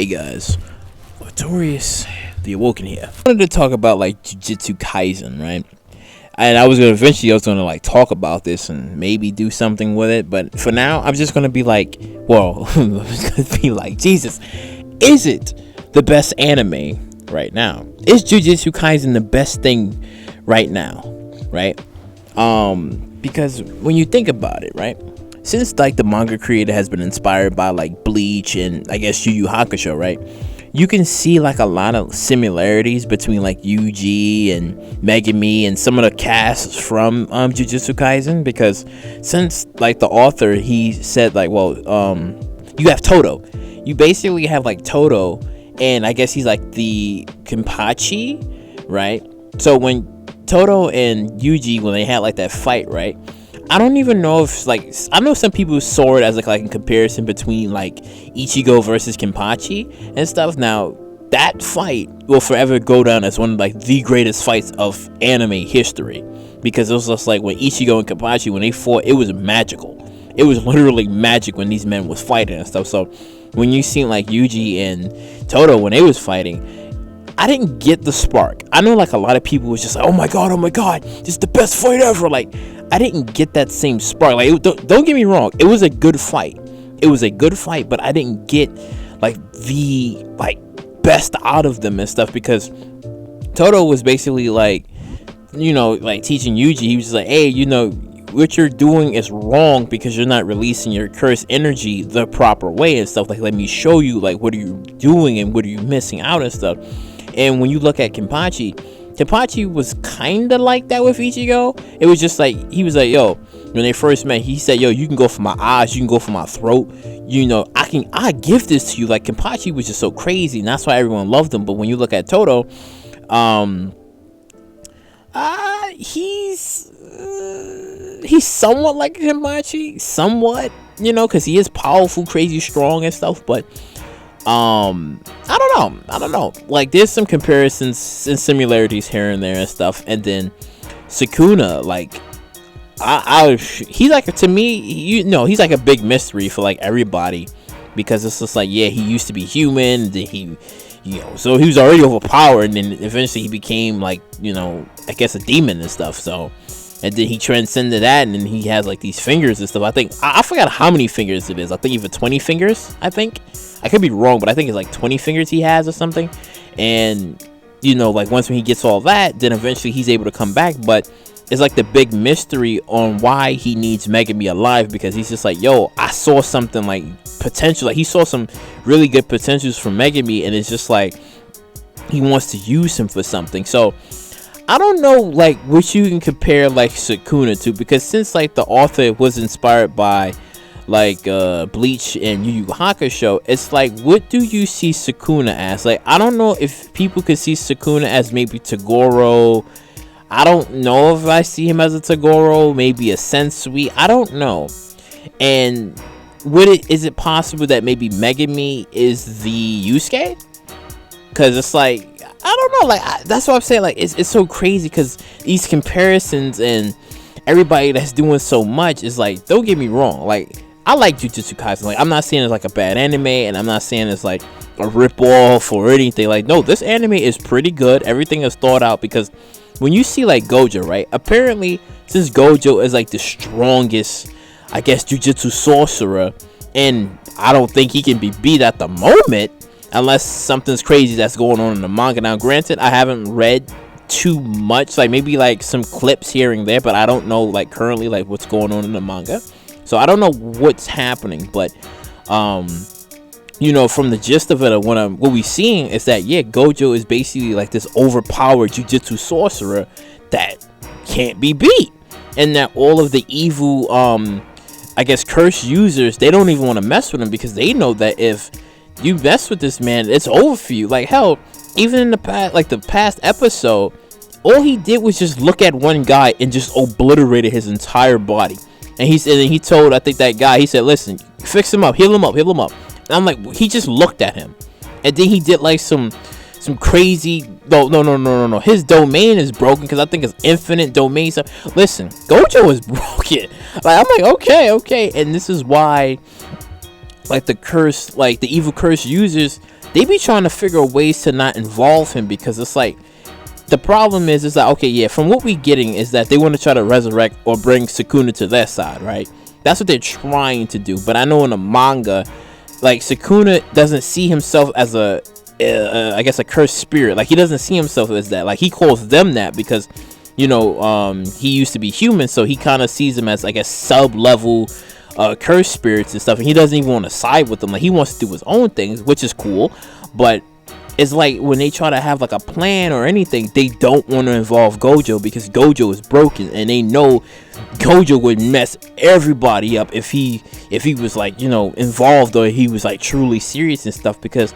Hey guys, Valtorious, the Awoken here. I wanted to talk about like Jujutsu Kaisen, right? And I was gonna like talk about this and maybe do something with it, but for now I'm just gonna be like, well, I'm just gonna be like, Jesus, is it the best anime right now? Is Jujutsu Kaisen the best thing right now, right? Because when you think about it, right? Since like the manga creator has been inspired by like Bleach and I guess Yu Yu Hakusho, right? You can see like a lot of similarities between like Yuji and Megumi and some of the casts from Jujutsu Kaisen, because since like the author, he said like, well, you have Toto. You basically have like Toto, and I guess he's like the Kenpachi, right? So when Toto and Yuji, when they had like that fight, right? I don't even know if like, I know some people saw it as like in comparison between like Ichigo versus Kenpachi and stuff. Now that fight will forever go down as one of like the greatest fights of anime history, because it was just like when Ichigo and Kenpachi, when they fought, it was magical. It was literally magic when these men was fighting and stuff. So when you see like Yuji and Toto when they was fighting, I didn't get the spark. I know like a lot of people was just like, oh my god, this is the best fight ever. Like, I didn't get that same spark. Like, don't get me wrong, it was a good fight. It was a good fight, but I didn't get like the like best out of them and stuff, because Toto was basically like, you know, like teaching Yuji. He was just like, hey, you know, what you're doing is wrong because you're not releasing your cursed energy the proper way and stuff. Like, let me show you, like, what are you doing and what are you missing out and stuff. And when you look at Kenpachi was kind of like that with Ichigo. It was just like, he was like, yo, when they first met, he said, yo, you can go for my eyes, you can go for my throat, you know, I give this to you. Like, Kenpachi was just so crazy, and that's why everyone loved him. But when you look at Toto, he's somewhat like Kenpachi, somewhat, you know, because he is powerful, crazy, strong and stuff. But I don't know. Like, there's some comparisons and similarities here and there and stuff. And then Sukuna, like, he's like, to me, you know, he's like a big mystery for like everybody, because it's just like, yeah, he used to be human, then he, you know, so he was already overpowered, and then eventually he became like, you know, I guess a demon and stuff. So, and then he transcended that, and then he has like these fingers and stuff. I think I forgot how many fingers it is. I think even 20 fingers. I think I could be wrong, but I think it's like 20 fingers he has or something. And you know, like once when he gets all that, then eventually he's able to come back. But it's like the big mystery on why he needs Megumi alive, because he's just like, yo, I saw something like potential. Like, he saw some really good potentials from Megumi, and it's just like he wants to use him for something. So I don't know like what you can compare like Sukuna to, because since like the author was inspired by like Bleach and Yu Yu Hakusho, it's like, what do you see Sukuna as? Like, I don't know if people could see Sukuna as maybe Toguro. I don't know if I see him as a Toguro, maybe a Sensui. I don't know. And is it possible that maybe Megumi is the Yusuke? Because it's like, I don't know, like, that's what I'm saying. Like, it's so crazy, because these comparisons and everybody that's doing so much is like, don't get me wrong, like, I like Jujutsu Kaisen. Like, I'm not saying it's like a bad anime, and I'm not saying it's like a rip-off or anything. Like, no, this anime is pretty good. Everything is thought out, because when you see like Gojo, right, apparently since Gojo is like the strongest, I guess, Jujutsu sorcerer, and I don't think he can be beat at the moment unless something's crazy that's going on in the manga. Now, granted, I haven't read too much, like maybe like some clips here and there, but I don't know like currently like what's going on in the manga, so I don't know what's happening. But you know, from the gist of it, what we're seeing is that, yeah, Gojo is basically like this overpowered Jujutsu sorcerer that can't be beat, and that all of the evil I guess curse users, they don't even want to mess with him, because they know that if you mess with this man, it's over for you. Like, hell, even in the past episode, all he did was just look at one guy and just obliterated his entire body. And he told, I think, that guy, he said, listen, fix him up, heal him up. And I'm like, he just looked at him, and then he did like some crazy, no, his domain is broken, because I think it's infinite domain stuff. Listen, Gojo is broken. Like, I'm like, okay, and this is why, like, the evil curse users, they be trying to figure ways to not involve him, because it's like, the problem is that, okay, yeah, from what we getting is that they want to try to resurrect or bring Sukuna to their side, right? That's what they're trying to do. But I know in the manga, like, Sukuna doesn't see himself as I guess a cursed spirit. Like, he doesn't see himself as that. Like, he calls them that because, you know, he used to be human, so he kind of sees them as, I guess, sub-level cursed spirits and stuff, and he doesn't even want to side with them. Like, he wants to do his own things, which is cool, but it's like when they try to have like a plan or anything, they don't want to involve Gojo because Gojo is broken, and they know Gojo would mess everybody up if he was, like, you know, involved, or he was like truly serious and stuff. Because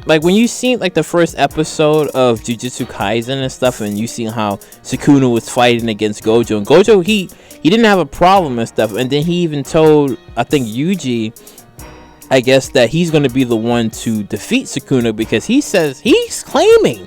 like when you seen like the first episode of Jujutsu Kaisen and stuff, and you seen how Sukuna was fighting against Gojo, and Gojo he didn't have a problem and stuff, and then he even told, I think, Yuji, I guess, that he's going to be the one to defeat Sukuna, because he says he's claiming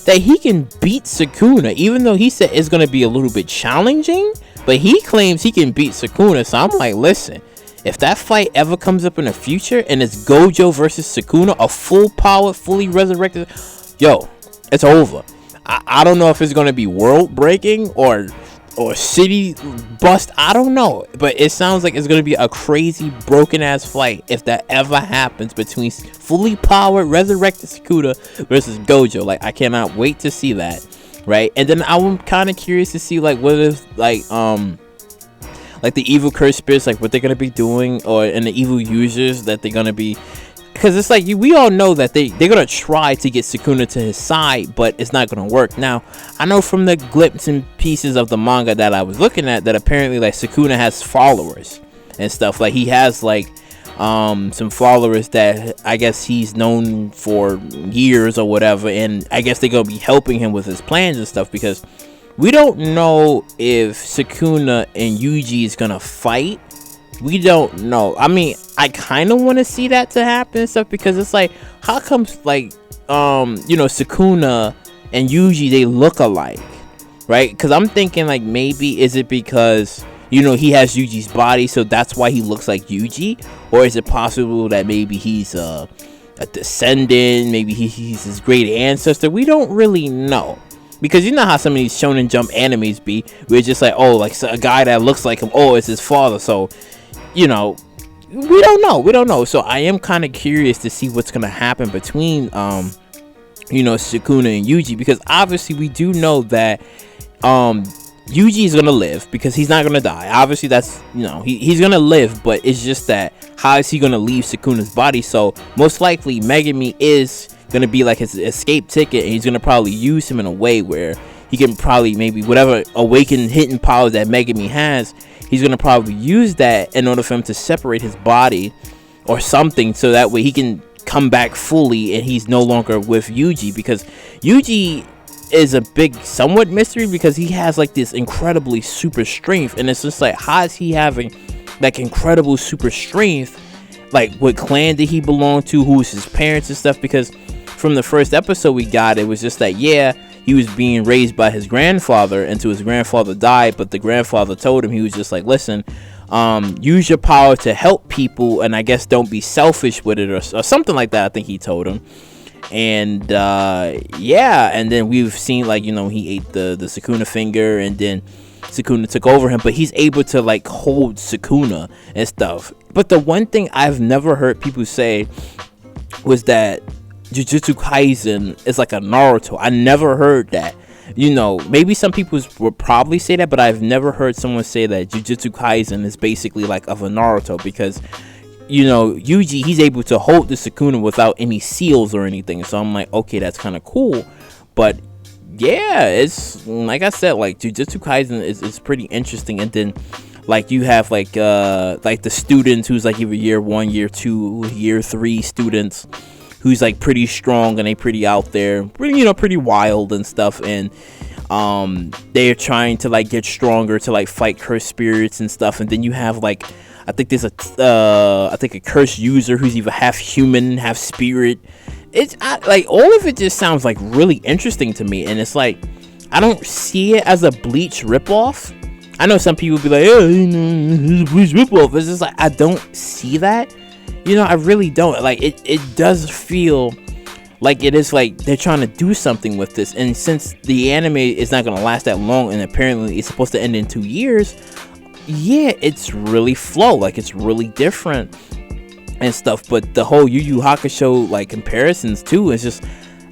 that he can beat Sukuna, even though he said it's going to be a little bit challenging, but he claims he can beat Sukuna. So I'm like, listen, if that fight ever comes up in the future and it's Gojo versus Sukuna, a full powered, fully resurrected, yo, it's over. I don't know if it's going to be world breaking or city bust, I don't know, but it sounds like it's gonna be a crazy broken ass fight if that ever happens between fully powered resurrected Sukuna versus Gojo. Like, I cannot wait to see that, right? And then I'm kind of curious to see like what if like the evil cursed spirits, like what they're gonna be doing, or and the evil users that they're gonna be. Because it's like, we all know that they're going to try to get Sukuna to his side, but it's not going to work. Now, I know from the glimpses and pieces of the manga that I was looking at that apparently, like, Sukuna has followers and stuff. Like, he has, like, some followers that I guess he's known for years or whatever. And I guess they're going to be helping him with his plans and stuff, because we don't know if Sukuna and Yuji is going to fight. We don't know. I mean, I kind of want to see that to happen and stuff, because it's like, how comes, like, you know, Sukuna and Yuji, they look alike, right? Because I'm thinking, like, maybe is it because, you know, he has Yuji's body, so that's why he looks like Yuji? Or is it possible that maybe he's a descendant, maybe he's his great ancestor? We don't really know. Because you know how some of these Shonen Jump animes be, where it's just like, oh, like, so a guy that looks like him, oh, it's his father. So, you know, we don't know. So I am kind of curious to see what's going to happen between, you know, Sukuna and Yuji, because obviously we do know that, Yuji is going to live, because he's not going to die. Obviously that's, you know, he's going to live, but it's just that, how is he going to leave Sukuna's body? So most likely Megumi is going to be like his escape ticket, and he's going to probably use him in a way where he can probably, maybe whatever awakened hidden powers that Megumi has, he's going to probably use that in order for him to separate his body or something, so that way he can come back fully and he's no longer with Yuji. Because Yuji is a big somewhat mystery, because he has like this incredibly super strength, and it's just like, how is he having like incredible super strength? Like, what clan did he belong to? Who's his parents and stuff? Because from the first episode we got, it was just that, yeah, he was being raised by his grandfather until his grandfather died, but the grandfather told him, he was just like, listen, use your power to help people, and I guess don't be selfish with it, or something like that, I think he told him. And yeah, and then we've seen, like, you know, he ate the Sukuna finger, and then Sukuna took over him, but he's able to like hold Sukuna and stuff. But the one thing I've never heard people say was that Jujutsu Kaisen is like a Naruto. I never heard that. You know, maybe some people would probably say that, but I've never heard someone say that Jujutsu Kaisen is basically like of a Naruto, because, you know, Yuji, he's able to hold the Sukuna without any seals or anything. So I'm like, okay, that's kind of cool. But yeah, it's like I said, like Jujutsu Kaisen is pretty interesting. And then like you have like the students who's like either year 1, year 2, year 3 students who's like pretty strong, and they pretty out there, pretty, you know, pretty wild and stuff, and they're trying to like get stronger to like fight cursed spirits and stuff. And then you have like, I think there's a cursed user who's either half human, half spirit. It's like, all of it just sounds like really interesting to me, and it's like, I don't see it as a Bleach ripoff. I know some people be like, oh, you know, it's a Bleach ripoff. It's just like, I don't see that. You know, I really don't. Like, it does feel like it is like they're trying to do something with this. And since the anime is not gonna last that long, and apparently it's supposed to end in 2 years, yeah, it's really flow, like it's really different and stuff. But the whole Yu Yu Hakusho like comparisons too is just,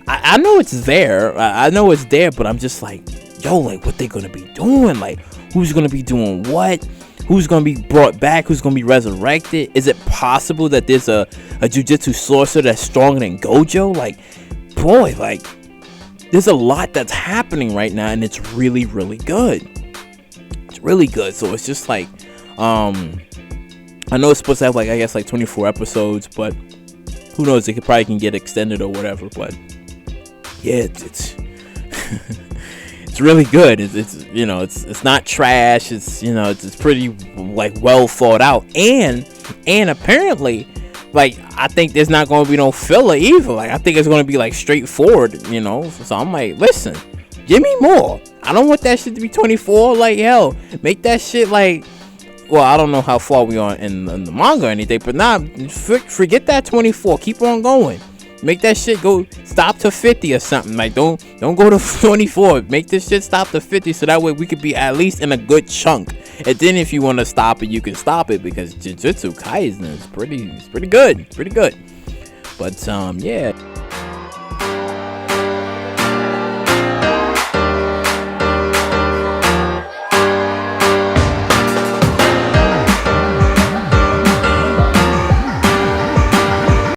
I know it's there, I know it's there, but I'm just like, yo, like what they gonna be doing, like who's gonna be doing what, who's gonna be brought back, who's gonna be resurrected? Is it possible that there's a jujutsu sorcerer that's stronger than Gojo? Like, boy, like there's a lot that's happening right now, and it's really, really good. It's really good. So it's just like, I know it's supposed to have like, I guess like 24 episodes, but who knows, it probably can get extended or whatever. But yeah, it's it's really good. It's you know, it's not trash. It's, you know, it's pretty like well thought out, and apparently, like I think there's not going to be no filler either. Like I think it's going to be like straightforward, you know. So I'm like, listen, give me more. I don't want that shit to be 24. Like, hell, make that shit like, well, I don't know how far we are in the manga or anything, but nah, forget that 24. Keep on going. Make that shit go stop to 50 or something. Like don't go to 24. Make this shit stop to 50, so that way we could be at least in a good chunk. And then if you want to stop it, you can stop it, because Jujutsu Kaisen is pretty good. But yeah.